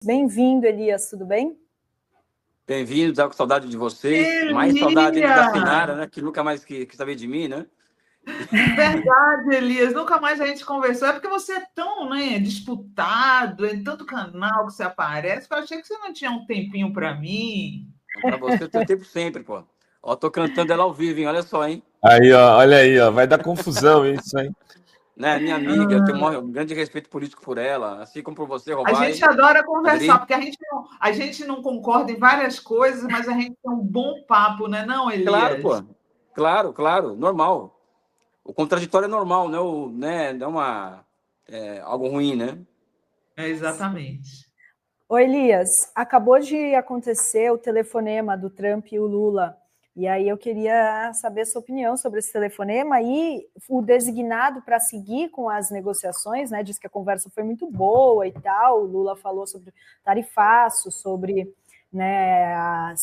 Bem-vindo, Elias, tudo bem? Bem-vindo, estava com saudade de vocês. Mais saudade ainda da Sinara, né? Que nunca mais quis saber de mim, né? Verdade, Elias. Nunca mais a gente conversou. É porque você é tão, né, disputado, em tanto canal que você aparece, que eu achei que você não tinha um tempinho para mim. Para você eu tenho tempo sempre, pô. Ó, tô cantando ela ao vivo, hein? Olha só, hein? Aí, ó, olha aí, ó, vai dar confusão isso, hein? Né? Minha amiga, eu tenho um grande respeito político por ela, assim como por você, A Robai. gente adora conversar, Adri. porque a gente não concorda em várias coisas, mas a gente tem um bom papo, né, não, Claro, Elias? pô. Claro, normal. O contraditório é normal, não é algo ruim, né? Exatamente. Ô, Elias, acabou de acontecer o telefonema do Trump e o Lula, e aí eu queria saber a sua opinião sobre esse telefonema e o designado para seguir com as negociações, né? Diz que a conversa foi muito boa e tal, o Lula falou sobre tarifaço, sobre, né,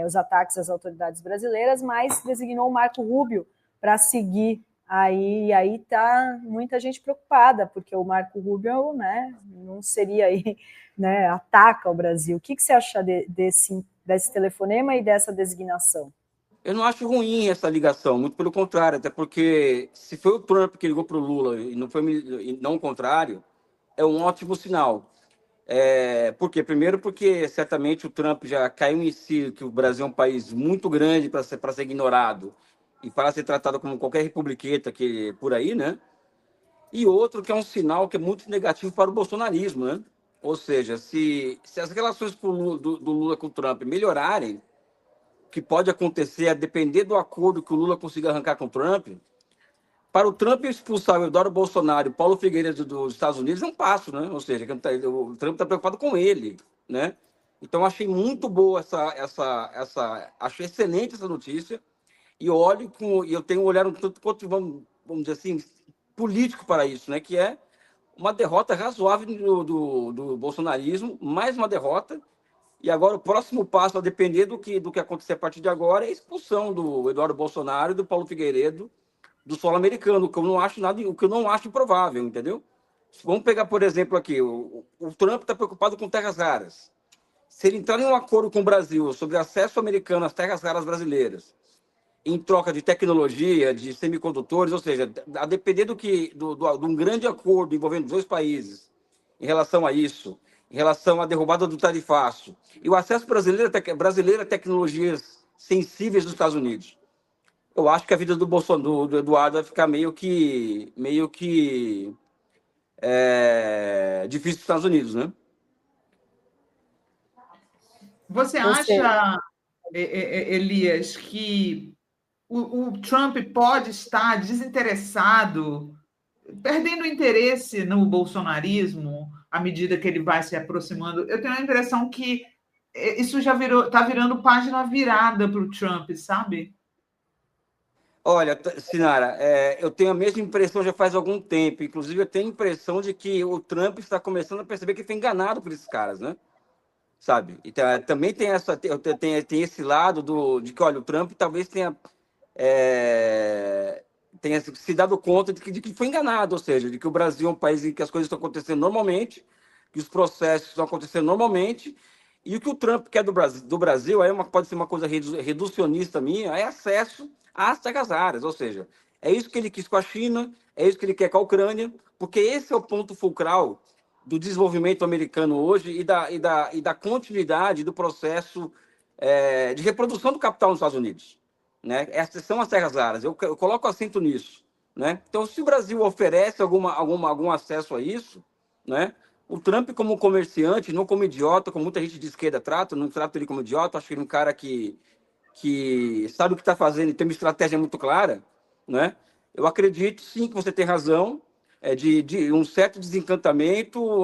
os ataques às autoridades brasileiras, mas designou o Marco Rubio para seguir. Aí tá muita gente preocupada, porque o Marco Rubio, né, não seria aí, né, ataca o Brasil. O que você acha desse telefonema e dessa designação? Eu não acho ruim essa ligação, muito pelo contrário, até porque se foi o Trump que ligou para o Lula e não o contrário, é um ótimo sinal. Por quê? Primeiro porque certamente o Trump já caiu em si que o Brasil é um país muito grande para ser ignorado e para ser tratado como qualquer republiqueta que por aí, né? E outro que é um sinal que é muito negativo para o bolsonarismo, né? Ou seja, se as relações do Lula com o Trump melhorarem, o que pode acontecer a depender do acordo que o Lula consiga arrancar com o Trump, para o Trump expulsar o Eduardo Bolsonaro e o Paulo Figueiredo dos Estados Unidos é um passo, né? Ou seja, o Trump está preocupado com ele, né? Então, achei muito boa achei excelente essa notícia e eu tenho um olhar um tanto quanto, vamos dizer assim, político para isso, né? Que é uma derrota razoável do bolsonarismo, mais uma derrota. E agora o próximo passo, a depender do que acontecer a partir de agora, é a expulsão do Eduardo Bolsonaro e do Paulo Figueiredo do solo americano, o que eu não acho improvável, entendeu? Vamos pegar, por exemplo, aqui, o Trump está preocupado com terras raras. Se ele entrar em um acordo com o Brasil sobre acesso americano às terras raras brasileiras, em troca de tecnologia, de semicondutores, ou seja, a depender de um grande acordo envolvendo dois países em relação a isso, em relação à derrubada do tarifaço, e o acesso brasileiro a tecnologias sensíveis dos Estados Unidos, eu acho que a vida do Bolsonaro, do Eduardo, vai ficar meio que difícil nos Estados Unidos, né? Você acha, Elias, que o Trump pode estar desinteressado, perdendo interesse no bolsonarismo à medida que ele vai se aproximando? Eu tenho a impressão que isso já está virando página virada para o Trump, sabe? Olha, Sinara, eu tenho a mesma impressão já faz algum tempo. Inclusive, eu tenho a impressão de que o Trump está começando a perceber que foi enganado por esses caras, né? Sabe? Então, também tem esse lado de que, olha, o Trump talvez tenha se dado conta de que foi enganado, ou seja, de que o Brasil é um país em que as coisas estão acontecendo normalmente, que os processos estão acontecendo normalmente, e o que o Trump quer do Brasil pode ser uma coisa reducionista minha, é acesso às terras raras, ou seja, é isso que ele quis com a China, é isso que ele quer com a Ucrânia, porque esse é o ponto fulcral do desenvolvimento americano hoje e da continuidade do processo de reprodução do capital nos Estados Unidos, né? Essas são as terras raras. Eu coloco acento nisso, né? Então, se o Brasil oferece algum acesso a isso, né? O Trump, como comerciante, não como idiota, como muita gente de esquerda trata, não trata ele como idiota, acho que ele é um cara que sabe o que está fazendo e tem uma estratégia muito clara, né? Eu acredito, sim, que você tem razão, de um certo desencantamento,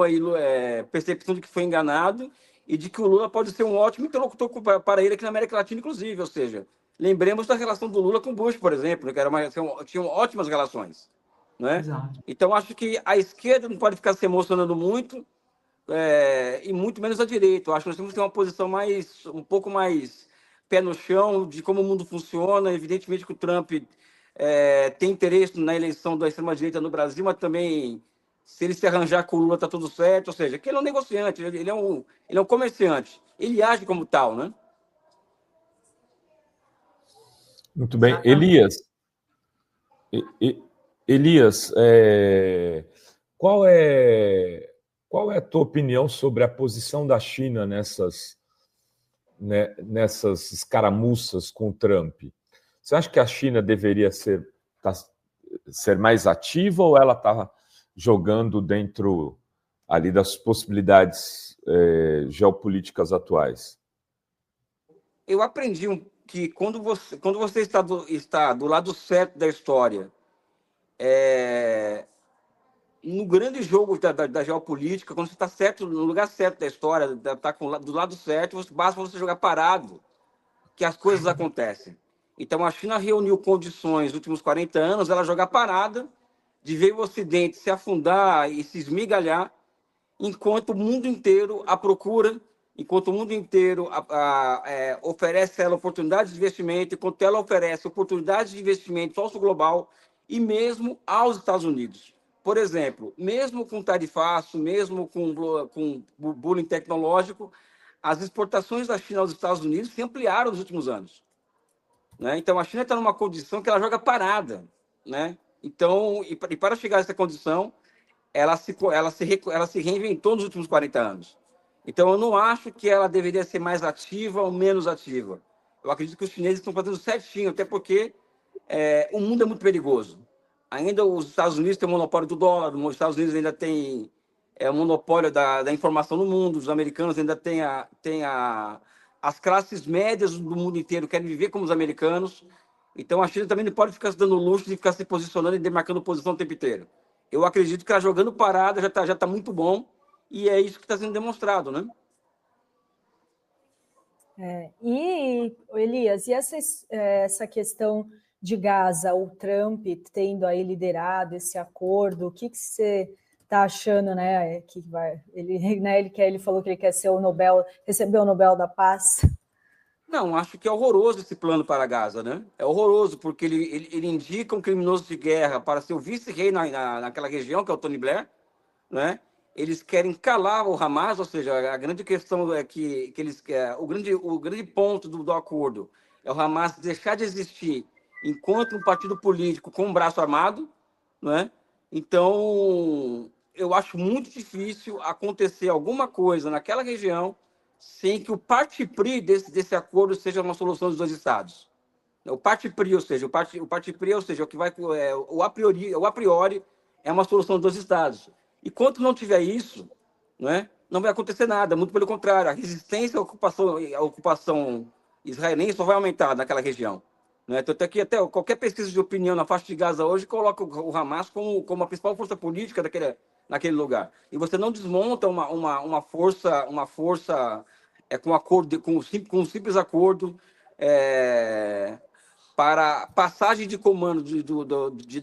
percepção de que foi enganado e de que o Lula pode ser um ótimo interlocutor para ele aqui na América Latina, inclusive. Ou seja, lembremos da relação do Lula com o Bush, por exemplo, né, tinham ótimas relações, né? Exato. Então, acho que a esquerda não pode ficar se emocionando muito, e muito menos a direita. Eu acho que nós temos que ter uma posição um pouco mais pé no chão de como o mundo funciona. Evidentemente que o Trump tem interesse na eleição da extrema-direita no Brasil, mas também se ele se arranjar com o Lula, está tudo certo. Ou seja, que ele é um negociante, ele é um comerciante. Ele age como tal, né? Muito bem. Elias, Elias, qual é a tua opinião sobre a posição da China nessas escaramuças com o Trump? Você acha que a China deveria ser mais ativa ou ela está jogando dentro ali das possibilidades geopolíticas atuais? Eu aprendi que quando você está do lado certo da história, no grande jogo da geopolítica, quando você está certo, no lugar certo da história, está do lado certo, basta você jogar parado, que as coisas acontecem. Então, a China reuniu condições nos últimos 40 anos, ela jogar parada, de ver o Ocidente se afundar e se esmigalhar, enquanto o mundo inteiro a procura, enquanto o mundo inteiro oferece a ela oportunidades de investimento, enquanto ela oferece oportunidades de investimento sócio-global e mesmo aos Estados Unidos. Por exemplo, mesmo com tarifaço, mesmo com bullying tecnológico, as exportações da China aos Estados Unidos se ampliaram nos últimos anos, né? Então, a China está numa condição que ela joga parada, né? Então, e para chegar a essa condição, ela se reinventou nos últimos 40 anos. Então, eu não acho que ela deveria ser mais ativa ou menos ativa. Eu acredito que os chineses estão fazendo certinho, até porque o mundo é muito perigoso. Ainda os Estados Unidos têm o monopólio do dólar, os Estados Unidos ainda têm o monopólio da informação no mundo, os americanos ainda têm as classes médias do mundo inteiro querem viver como os americanos. Então, a China também não pode ficar se dando luxo de ficar se posicionando e demarcando posição o tempo inteiro. Eu acredito que ela jogando parada já tá muito bom, e é isso que está sendo demonstrado, né? E, Elias, e essa questão de Gaza, o Trump tendo aí liderado esse acordo, o que você está achando, né? Ele falou que ele quer receber o Nobel da Paz. Não, acho que é horroroso esse plano para Gaza, né? É horroroso, porque ele indica um criminoso de guerra para ser o vice-rei naquela região, que é o Tony Blair, né? Eles querem calar o Hamas, ou seja, a grande questão é que o grande ponto do acordo é o Hamas deixar de existir enquanto um partido político com um braço armado, né? Então, eu acho muito difícil acontecer alguma coisa naquela região sem que o parte-pri desse acordo seja uma solução dos dois estados. O parte-pri, ou seja, o que vai o a priori é uma solução dos dois estados. E quanto não tiver isso, né, não vai acontecer nada. Muito pelo contrário, a resistência à ocupação israelense só vai aumentar naquela região, né? Tanto é que até qualquer pesquisa de opinião na faixa de Gaza hoje coloca o Hamas como a principal força política naquele lugar. E você não desmonta uma força com um simples acordo para passagem de comando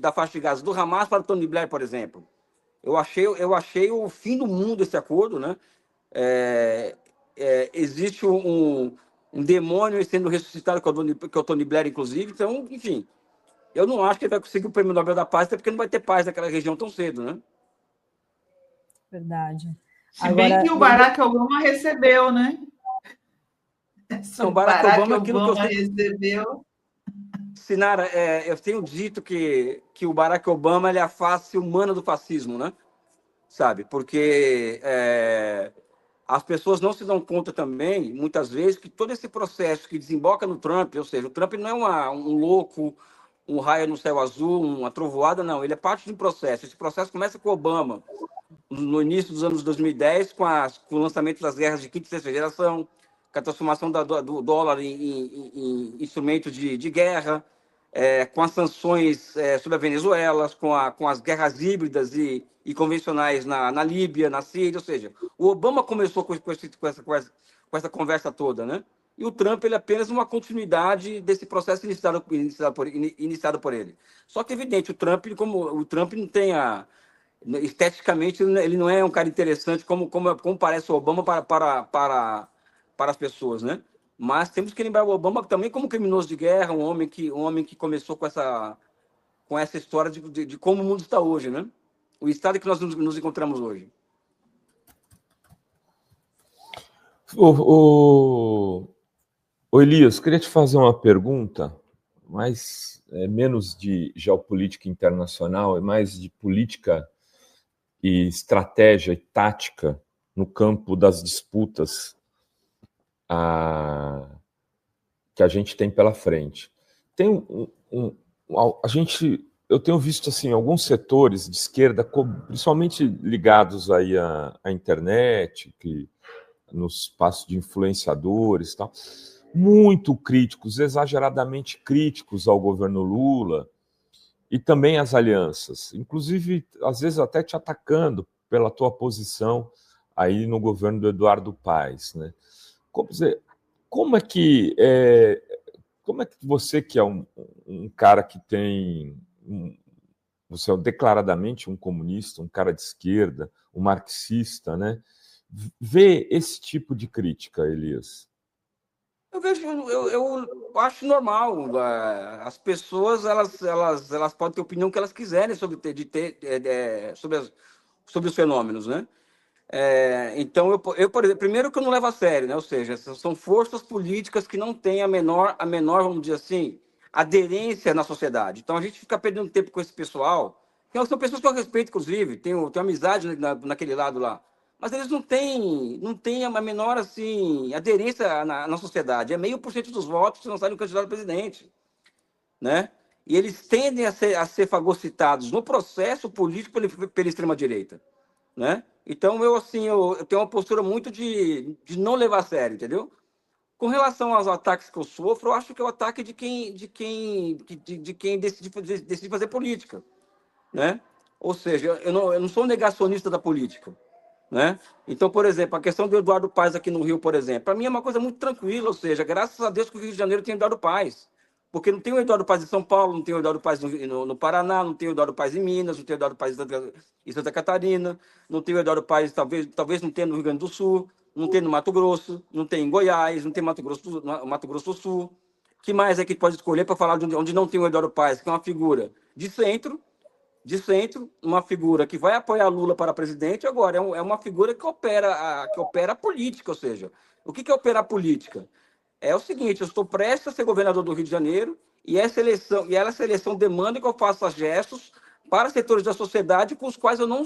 da faixa de Gaza do Hamas para o Tony Blair, por exemplo. Eu achei o fim do mundo esse acordo, né? Existe um demônio sendo ressuscitado, que é o Tony Blair, inclusive. Então, enfim, eu não acho que ele vai conseguir o Prêmio Nobel da Paz, até porque não vai ter paz naquela região tão cedo, né? Verdade. Se bem que o Barack Obama recebeu, né? Não, o Barack Obama, aquilo que eu sei... recebeu... Sinara, eu tenho dito que o Barack Obama ele é a face humana do fascismo, né? Sabe? Porque as pessoas não se dão conta também, muitas vezes, que todo esse processo que desemboca no Trump, ou seja, o Trump não é um louco, um raio no céu azul, uma trovoada, não. Ele é parte de um processo. Esse processo começa com o Obama, no início dos anos 2010, com o lançamento das guerras de quinta e sexta geração, com a transformação do dólar em instrumento de guerra, com as sanções sobre a Venezuela, com as guerras híbridas e convencionais na Líbia, na Síria. Ou seja, o Obama começou com essa conversa toda, né? E o Trump ele é apenas uma continuidade desse processo iniciado por ele. Só que, evidente, o Trump não tem esteticamente, ele não é um cara interessante como parece o Obama para as pessoas, né? Mas temos que lembrar o Obama também como criminoso de guerra, um homem que começou com essa história de como o mundo está hoje, né? o estado que nós nos encontramos hoje. O Elias, queria te fazer uma pergunta, mas menos de geopolítica internacional e mais de política e estratégia e tática no campo das disputas que a gente tem pela frente. Tem eu tenho visto assim alguns setores de esquerda, principalmente ligados aí à internet, no espaço de influenciadores, tal, muito críticos, exageradamente críticos ao governo Lula e também às alianças, inclusive às vezes até te atacando pela tua posição aí no governo do Eduardo Paes, né? Como é que você, que é um cara que tem... você é declaradamente um comunista, um cara de esquerda, um marxista, né? Vê esse tipo de crítica, Elias? Eu acho normal. As pessoas elas podem ter a opinião que elas quiserem sobre os fenômenos, né? Então, por exemplo, primeiro que eu não levo a sério, né? Ou seja, são forças políticas que não têm a menor, vamos dizer assim, aderência na sociedade. Então, a gente fica perdendo tempo com esse pessoal, que são pessoas que eu respeito, inclusive, tenho amizade naquele lado lá, mas eles não têm a menor, assim, aderência na sociedade. É 0,5% dos votos que não saem no candidato a presidente, né? E eles tendem a ser fagocitados no processo político pela extrema-direita, né? Então, eu tenho uma postura muito de não levar a sério, entendeu? Com relação aos ataques que eu sofro, eu acho que é o ataque de quem decide fazer política, né? Ou seja, eu não sou um negacionista da política, né? Então, por exemplo, a questão do Eduardo Paes aqui no Rio, por exemplo, para mim é uma coisa muito tranquila, ou seja, graças a Deus que o Rio de Janeiro tem Eduardo Paes, porque não tem o Eduardo Paes em São Paulo, não tem o Eduardo Paes no Paraná, não tem o Eduardo Paes em Minas, não tem o Eduardo Paes em Santa Catarina, não tem o Eduardo Paes, talvez não tenha no Rio Grande do Sul, não tem no Mato Grosso, não tem em Goiás, não tem Mato Grosso do Sul. Que mais é que pode escolher para falar de onde não tem o Eduardo Paes, que é uma figura de centro, uma figura que vai apoiar Lula para presidente, agora é uma figura que opera a política, ou seja, o que é operar a política? É o seguinte, eu estou prestes a ser governador do Rio de Janeiro e essa eleição demanda que eu faça gestos para setores da sociedade com os quais eu não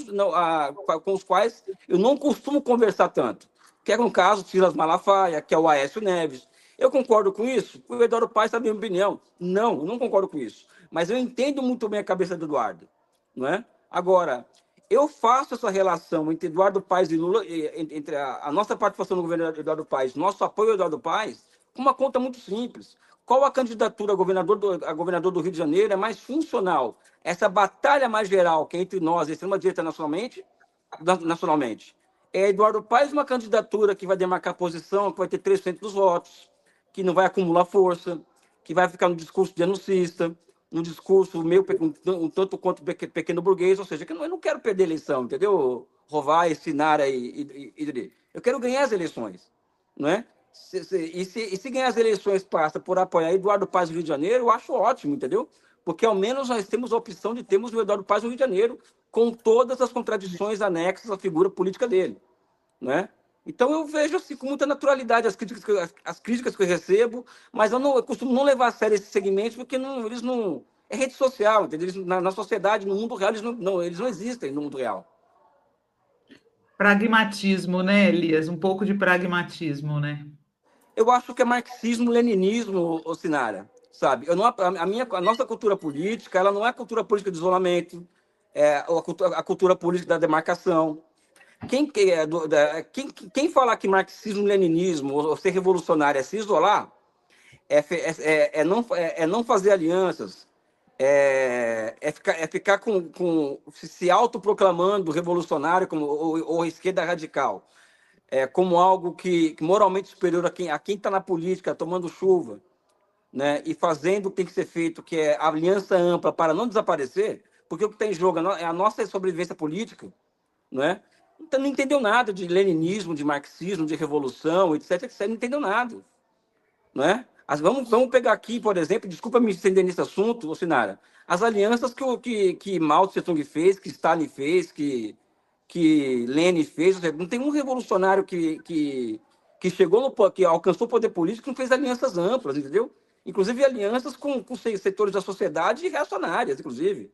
costumo conversar tanto, que é no caso Silas Malafaia, que é o Aécio Neves. Eu concordo com isso? O Eduardo Paes está na minha opinião. Não, eu não concordo com isso. Mas eu entendo muito bem a cabeça do Eduardo, não é? Agora, eu faço essa relação entre Eduardo Paes e Lula, entre a nossa participação no governo Eduardo Paes, nosso apoio ao Eduardo Paes, com uma conta muito simples. Qual a candidatura a governador do Rio de Janeiro é mais funcional? Essa batalha mais geral que é entre nós, a extrema-direita nacionalmente, é Eduardo Paes uma candidatura que vai demarcar posição, que vai ter 3% dos votos, que não vai acumular força, que vai ficar no discurso de anuncista, no discurso meio um tanto quanto pequeno burguês, ou seja, que eu não quero perder a eleição, entendeu? Rovar, Sinara eu quero ganhar as eleições, não é? Se ganhar as eleições passa por apoiar Eduardo Paes no Rio de Janeiro, eu acho ótimo, entendeu? Porque ao menos nós temos a opção de termos o Eduardo Paes no Rio de Janeiro, com todas as contradições anexas à figura política dele, né? Então eu vejo assim com muita naturalidade as críticas que eu recebo, mas eu costumo não levar a sério esses segmentos porque eles não é rede social, entendeu? Na sociedade, no mundo real, eles não existem no mundo real. Pragmatismo, né, Elias? Um pouco de pragmatismo, né? Eu acho que é marxismo-leninismo, Sinara, sabe? A nossa cultura política, ela não é a cultura política de isolamento, é a cultura política da demarcação. Quem falar que marxismo-leninismo ou ser revolucionário é se isolar, não fazer alianças, ficar se autoproclamando revolucionário ou esquerda radical, como algo que moralmente superior a quem está na política, tomando chuva, né, e fazendo o que tem que ser feito, que é a aliança ampla para não desaparecer, porque o que está em jogo é a nossa sobrevivência política, né? Então, não entendeu nada de leninismo, de marxismo, de revolução, etc, não entendeu nada, né? Vamos pegar aqui, por exemplo, desculpa me estender nesse assunto, Sinara, as alianças que Mao Tse-tung fez, que Stalin fez, que Lenin fez, não tem um revolucionário que chegou que alcançou o poder político que não fez alianças amplas, entendeu? Inclusive alianças com setores da sociedade reacionárias, inclusive.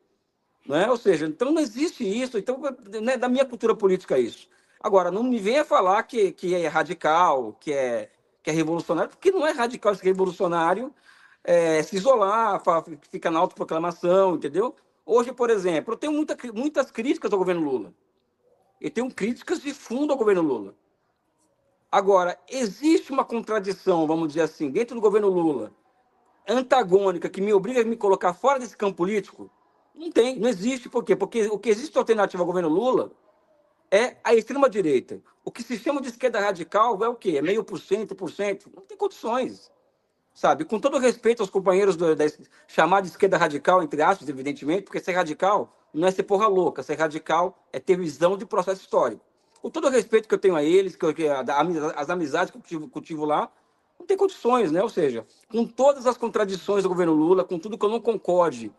Não é? Ou seja, então não existe isso, então não é da minha cultura política isso. Agora, não me venha falar que é radical, que é revolucionário, porque não é radical esse revolucionário se isolar, ficar na autoproclamação, entendeu? Hoje, por exemplo, eu tenho muitas críticas ao governo Lula. Eu tenho críticas de fundo ao governo Lula. Agora, existe uma contradição, vamos dizer assim, dentro do governo Lula, antagônica, que me obriga a me colocar fora desse campo político? Não tem, não existe. Por quê? Porque o que existe alternativa ao governo Lula é a extrema-direita. O que se chama de esquerda radical é o quê? É 0,5%? Não tem condições, sabe? Com todo respeito aos companheiros da chamada esquerda radical, entre aspas, evidentemente, porque ser radical não é ser porra louca, ser radical é ter visão de processo histórico. Com todo o respeito que eu tenho a eles, as amizades que eu cultivo lá, não tem condições, né? Ou seja, com todas as contradições do governo Lula, com tudo que eu não concorde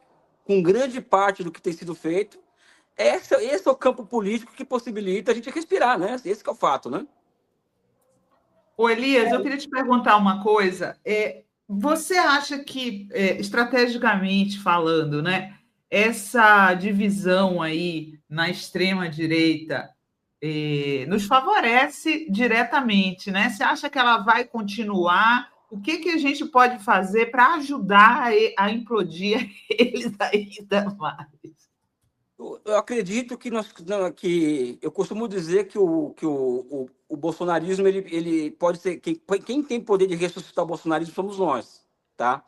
com grande parte do que tem sido feito, esse é o campo político que possibilita a gente respirar, né? Esse que é o fato, né? Ô, Elias, eu queria te perguntar uma coisa. Você acha que, estrategicamente falando, né, essa divisão aí na extrema-direita nos favorece diretamente, né? Você acha que ela vai continuar? O que a gente pode fazer para ajudar a implodir eles ainda mais? Eu acredito que eu costumo dizer que o bolsonarismo ele pode ser quem tem poder de ressuscitar o bolsonarismo somos nós, tá?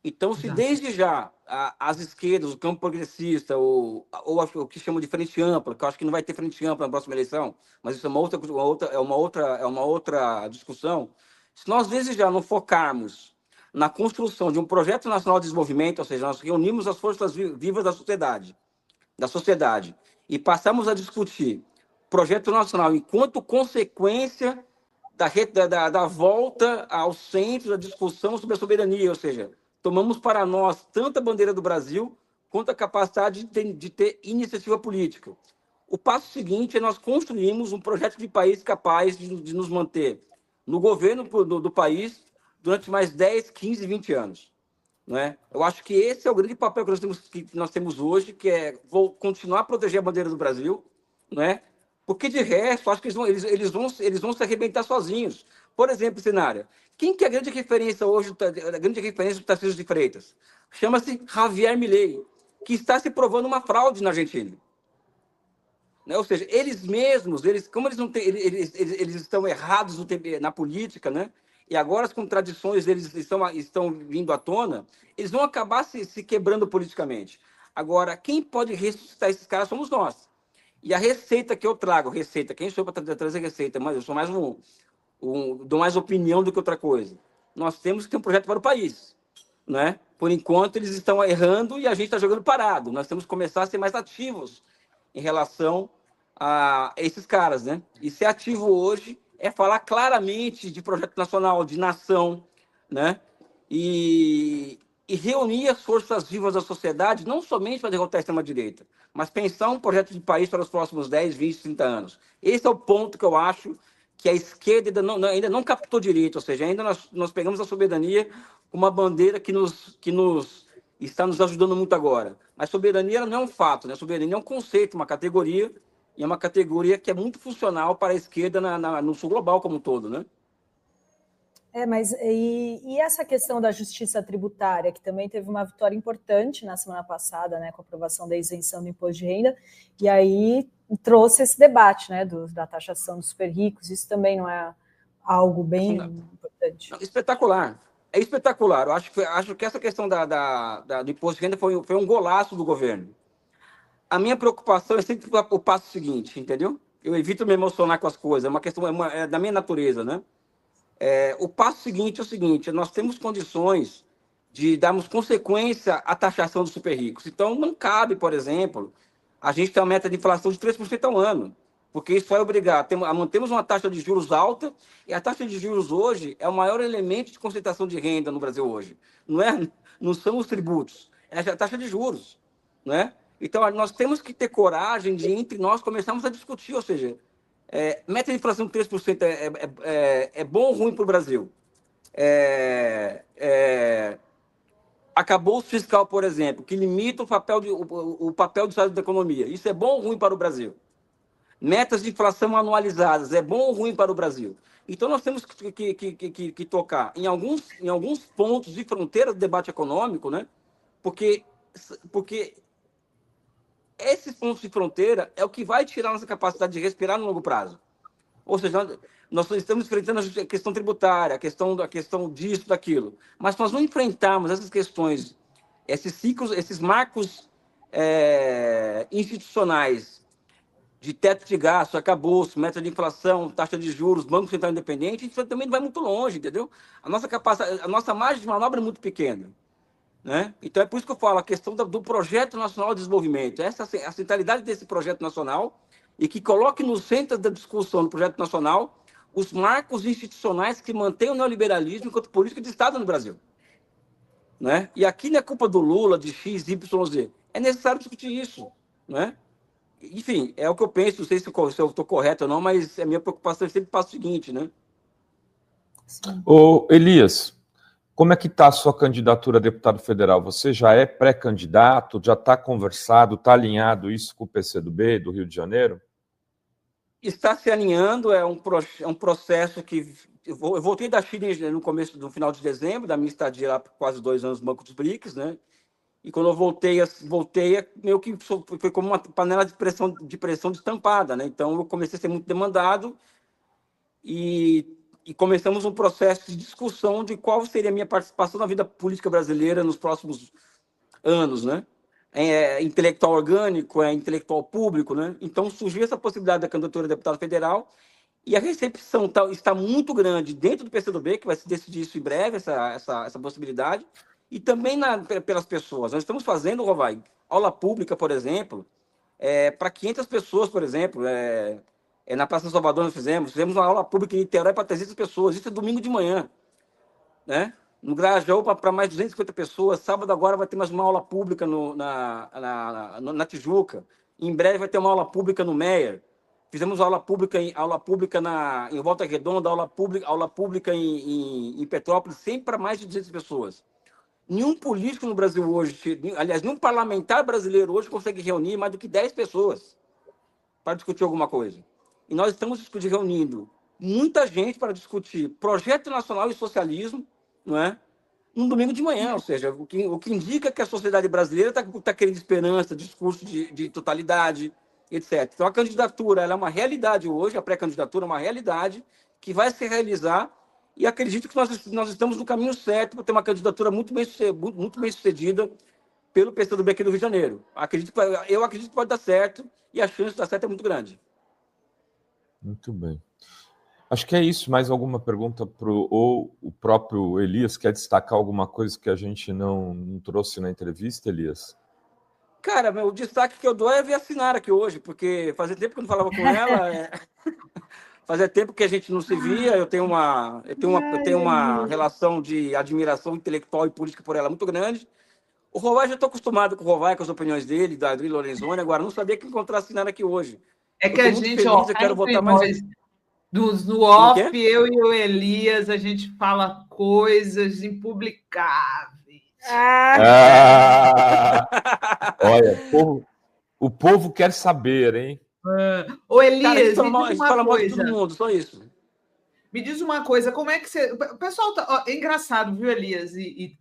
Então, se desde já as esquerdas, o campo progressista, ou o que chamam de frente ampla, que eu acho que não vai ter frente ampla na próxima eleição, mas isso é uma outra discussão. Se nós desde já não focarmos na construção de um projeto nacional de desenvolvimento, ou seja, nós reunimos as forças vivas da sociedade e passamos a discutir projeto nacional enquanto consequência da volta ao centro da discussão sobre a soberania, ou seja, tomamos para nós tanto a bandeira do Brasil quanto a capacidade de ter iniciativa política. O passo seguinte é nós construirmos um projeto de país capaz de nos manter no governo do país durante mais 10, 15, 20 anos. Não é? Eu acho que esse é o grande papel que nós temos hoje, que é continuar a proteger a bandeira do Brasil, não é? Porque, de resto, acho que eles vão se arrebentar sozinhos. Por exemplo, Cenária, quem que é a grande referência hoje, a grande referência do Tarcísio de Freitas? Chama-se Javier Milei, que está se provando uma fraude na Argentina. Né? Ou seja, eles mesmos, como eles não têm, eles estão errados na política, né? E agora as contradições deles estão vindo à tona, eles vão acabar se quebrando politicamente. Agora, quem pode ressuscitar esses caras somos nós. E a receita que eu trago, quem sou para trazer receita? Mas eu sou mais dou mais opinião do que outra coisa. Nós temos que ter um projeto para o país, né? Por enquanto, eles estão errando e a gente está jogando parado. Nós temos que começar a ser mais ativos em relação a esses caras, né? E ser ativo hoje é falar claramente de projeto nacional, de nação, né? E reunir as forças vivas da sociedade, não somente para derrotar a extrema-direita, mas pensar um projeto de país para os próximos 10, 20, 30 anos. Esse é o ponto que eu acho que a esquerda ainda não captou direito, ou seja, ainda nós pegamos a soberania como uma bandeira que está nos ajudando muito agora. Mas soberania não é um fato, né? Soberania é um conceito, uma categoria, e é uma categoria que é muito funcional para a esquerda no sul global como um todo, né? Mas e essa questão da justiça tributária, que também teve uma vitória importante na semana passada, né, com a aprovação da isenção do imposto de renda, e aí trouxe esse debate, né, da taxação dos super ricos. Isso também não é algo bem importante? Espetacular. É espetacular. Eu acho que essa questão do imposto de renda foi um golaço do governo. A minha preocupação é sempre o passo seguinte, entendeu? Eu evito me emocionar com as coisas, é uma questão é da minha natureza, né? O passo seguinte é o seguinte: nós temos condições de darmos consequência à taxação dos super ricos. Então, não cabe, por exemplo, a gente ter uma meta de inflação de 3% ao ano, porque isso vai obrigar a mantermos uma taxa de juros alta, e a taxa de juros hoje é o maior elemento de concentração de renda no Brasil hoje. Não são os tributos, é a taxa de juros, né? Então, nós temos que ter coragem de, entre nós, começarmos a discutir, ou seja, meta de inflação de 3% é bom ou ruim para o Brasil? Acabouço fiscal, por exemplo, que limita o papel do Estado da economia. Isso é bom ou ruim para o Brasil? Metas de inflação anualizadas, é bom ou ruim para o Brasil? Então, nós temos que tocar em alguns pontos de fronteira do debate econômico, né? Porque esses pontos de fronteira é o que vai tirar nossa capacidade de respirar no longo prazo. Ou seja, nós estamos enfrentando a questão tributária, a questão disso, daquilo. Mas se nós não enfrentarmos essas questões, esses ciclos, esses marcos institucionais de teto de gasto, arcabouço, meta de inflação, taxa de juros, Banco Central Independente, a gente também não vai muito longe, entendeu? A nossa margem de manobra é muito pequena, né? Então, é por isso que eu falo, a questão do Projeto Nacional de Desenvolvimento, a centralidade desse projeto nacional, e que coloque no centro da discussão do projeto nacional os marcos institucionais que mantêm o neoliberalismo enquanto política de Estado no Brasil, né? E aqui não é culpa do Lula, de X, Y, Z. É necessário discutir isso, né? Enfim, é o que eu penso, não sei se eu estou correto ou não, mas a minha preocupação é sempre o seguinte, né? Ô, Elias, como é que está a sua candidatura a deputado federal? Você já é pré-candidato, já está conversado, está alinhado isso com o PCdoB do Rio de Janeiro? Está se alinhando, é um processo que... Eu voltei da Chile no final de dezembro, da minha estadia lá por quase 2 anos no Banco dos BRICS, né? E quando eu voltei meio que foi como uma panela de pressão destampada, né? Então, eu comecei a ser muito demandado e começamos um processo de discussão de qual seria a minha participação na vida política brasileira nos próximos anos, né? Intelectual orgânico, intelectual público, né? Então, surgiu essa possibilidade da candidatura a deputado federal e a recepção está muito grande dentro do PCdoB, que vai se decidir isso em breve, essa possibilidade, e também pelas pessoas. Nós estamos fazendo, Rovai, aula pública, por exemplo, para 500 pessoas, por exemplo. Na Praça Salvador nós fizemos uma aula pública em Niterói para 300 pessoas. Isso é domingo de manhã, né? No Grajaú para mais 250 pessoas. Sábado agora vai ter mais uma aula pública na Tijuca. Em breve vai ter uma aula pública no Meier. Fizemos aula pública em Volta Redonda, aula pública em Petrópolis, sempre para mais de 200 pessoas. Nenhum político no Brasil hoje, aliás, nenhum parlamentar brasileiro hoje consegue reunir mais do que 10 pessoas para discutir alguma coisa. E nós estamos reunindo muita gente para discutir projeto nacional e socialismo, não é? Num domingo de manhã, ou seja, o que indica que a sociedade brasileira está querendo esperança, discurso de totalidade, etc. Então, a candidatura ela é uma realidade hoje, a pré-candidatura é uma realidade que vai se realizar, e acredito que nós estamos no caminho certo para ter uma candidatura muito bem sucedida pelo PCdoB aqui do Rio de Janeiro. Eu acredito que pode dar certo, e a chance de dar certo é muito grande. Muito bem. Acho que é isso. Mais alguma pergunta ou o próprio Elias quer destacar alguma coisa que a gente não trouxe na entrevista, Elias? Cara, o destaque que eu dou é ver a Sinara aqui hoje, porque fazia tempo que eu não falava com ela, fazia tempo que a gente não se via. Eu tenho uma relação de admiração intelectual e política por ela muito grande. O Rovai, já estou acostumado com o Rovai, com as opiniões dele, da Adri Lorenzoni, agora não sabia que encontrar a Sinara aqui hoje. É que a gente, feliz, eu quero votar mais... No off, eu e o Elias, a gente fala coisas impublicáveis. Olha, o povo quer saber, hein? Ô, Elias, cara, me diz uma coisa. De todo mundo, só isso. Me diz uma coisa, como é que você... O pessoal é engraçado, viu, Elias e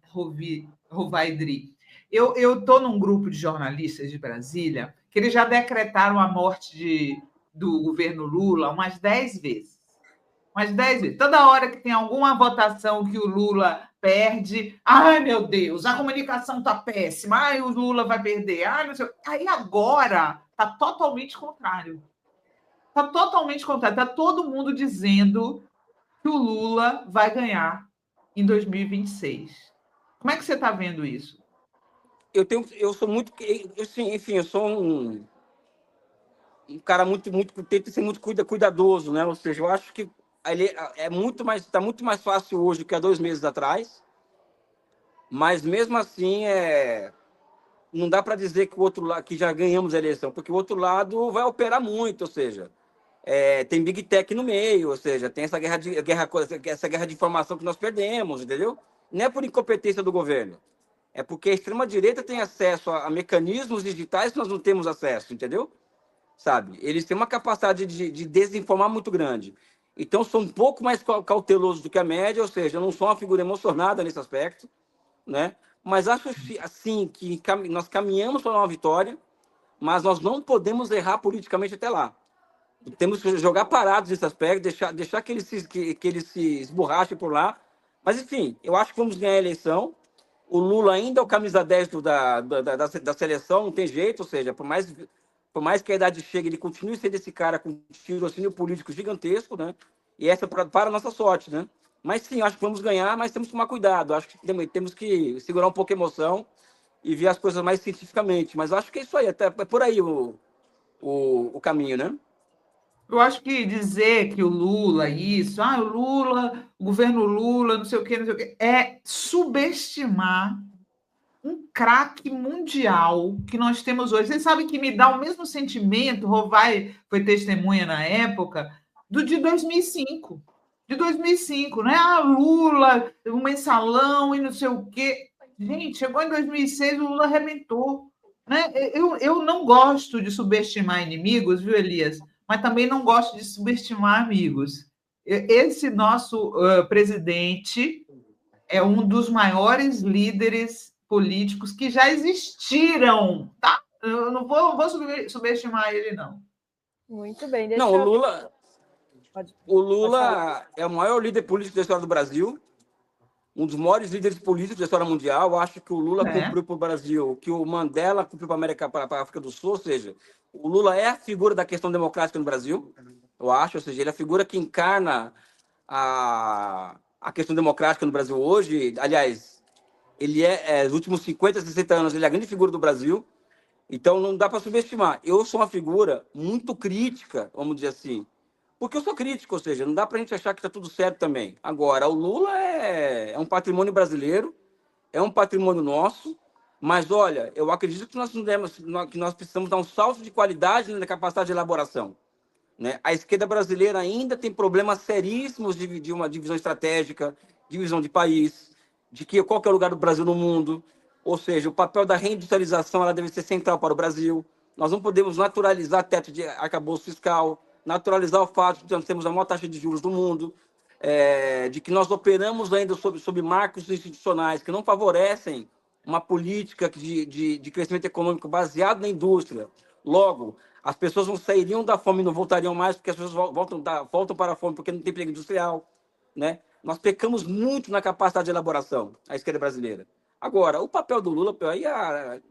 Rovaidri? Eu estou num grupo de jornalistas de Brasília que eles já decretaram a morte do governo Lula umas 10 vezes. Umas 10 vezes. Toda hora que tem alguma votação que o Lula perde, ai, meu Deus, a comunicação está péssima, ai, o Lula vai perder, ai, não sei. Aí agora está totalmente contrário. Está totalmente contrário. Está todo mundo dizendo que o Lula vai ganhar em 2026. Como é que você está vendo isso? Eu sou muito... Enfim, eu sou um cara tenta ser muito cuidadoso, né? Ou seja, eu acho que ele está muito mais fácil hoje do que há 2 meses atrás, mas mesmo assim não dá para dizer que o outro lado, que já ganhamos a eleição, porque o outro lado vai operar muito, ou seja, tem Big Tech no meio, ou seja, tem essa guerra de informação que nós perdemos, entendeu? Não é por incompetência do governo, é porque a extrema-direita tem acesso a mecanismos digitais que nós não temos acesso, entendeu? Sabe? Eles têm uma capacidade de desinformar muito grande. Então, sou um pouco mais cauteloso do que a média, ou seja, eu não sou uma figura emocionada nesse aspecto, né? Mas acho assim que nós caminhamos para uma vitória, mas nós não podemos errar politicamente até lá. Temos que jogar parados nesse aspecto, deixar que eles se esborrachem por lá. Mas, enfim, eu acho que vamos ganhar a eleição. O Lula ainda é o camisa 10 da seleção, não tem jeito, ou seja, por mais que a idade chegue, ele continue sendo esse cara com um tirocínio político gigantesco, né? E essa para a nossa sorte, né? Mas sim, acho que vamos ganhar, mas temos que tomar cuidado. Acho que temos que segurar um pouco a emoção e ver as coisas mais cientificamente. Mas acho que é isso aí, até é por aí o caminho, né? Eu acho que dizer que o Lula, o Lula, o governo Lula, não sei o quê, é subestimar um craque mundial que nós temos hoje. Vocês sabem que me dá o mesmo sentimento, Rovai foi testemunha na época, do de 2005. De 2005, né? Lula, um mensalão e não sei o quê. Gente, chegou em 2006, o Lula arrebentou. Né? Eu não gosto de subestimar inimigos, viu, Elias? Mas também não gosto de subestimar amigos. Esse nosso presidente é um dos maiores líderes políticos que já existiram, tá? Eu não vou subestimar ele, não. Muito bem. Não, o Lula é o maior líder político da história do Brasil, um dos maiores líderes políticos da história mundial. Eu acho que o Lula cumpriu para o Brasil o que o Mandela cumpriu para a África do Sul, ou seja, o Lula é a figura da questão democrática no Brasil, eu acho, ou seja, ele é a figura que encarna a questão democrática no Brasil hoje. Aliás, ele nos últimos 50, 60 anos, ele é a grande figura do Brasil, então não dá para subestimar. Eu sou uma figura muito crítica, vamos dizer assim, porque eu sou crítico, ou seja, não dá para a gente achar que está tudo certo também. Agora, o Lula é um patrimônio brasileiro, é um patrimônio nosso, mas, olha, eu acredito que nós precisamos dar um salto de qualidade na capacidade de elaboração, né? A esquerda brasileira ainda tem problemas seríssimos de uma divisão estratégica, divisão de país, de qual que é o lugar do Brasil no mundo, ou seja, o papel da reindustrialização ela deve ser central para o Brasil. Nós não podemos naturalizar teto de arcabouço fiscal, naturalizar o fato de que nós temos a maior taxa de juros do mundo, de que nós operamos ainda sob marcos institucionais que não favorecem uma política de crescimento econômico baseado na indústria. Logo, as pessoas não sairiam da fome e não voltariam mais porque as pessoas voltam para a fome porque não tem emprego industrial, né? Nós pecamos muito na capacidade de elaboração, a esquerda brasileira. Agora, o papel do Lula, aí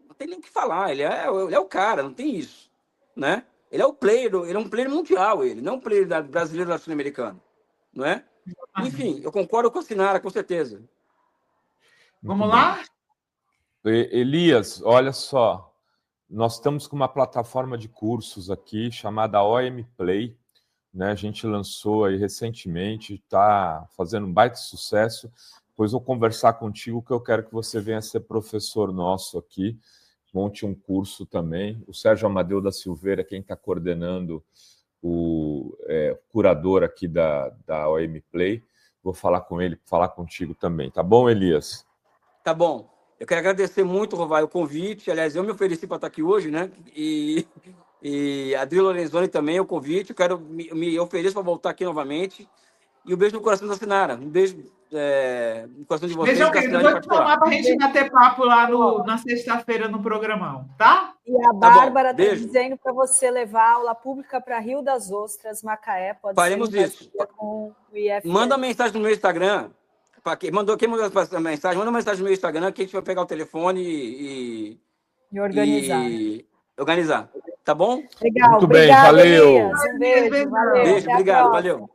não tem nem o que falar, ele é o cara, não tem isso, né? Ele é um player mundial, ele não é um player brasileiro latino-americano, não é? Enfim, eu concordo com a Sinara, com certeza. Vamos lá? Elias, olha só, nós estamos com uma plataforma de cursos aqui chamada OM Play, né? A gente lançou aí recentemente, está fazendo um baita sucesso. Depois vou conversar contigo que eu quero que você venha ser professor nosso aqui, monte um curso também. O Sérgio Amadeu da Silveira, quem está coordenando o curador aqui da OM Play, vou falar com ele, falar contigo também. Tá bom, Elias? Tá bom. Eu quero agradecer muito, Rovai, o convite. Aliás, eu me ofereci para estar aqui hoje, né? E a Adri Lorenzoni também, o convite. Eu quero me ofereço para voltar aqui novamente. E um beijo no coração da Sinara. Um beijo no coração de vocês. Beijão, querido. Vou te chamar para a gente bater papo lá na sexta-feira no programão, tá? E a Bárbara está dizendo para você levar a aula pública para Rio das Ostras, Macaé. Faremos isso. Com o IFS. Manda mensagem no meu Instagram. Quem mandou a mensagem, manda uma mensagem no meu Instagram que a gente vai pegar o telefone e organizar. Tá bom? Legal. Muito bem, valeu. Um beijo, valeu. Beijo, obrigado, valeu.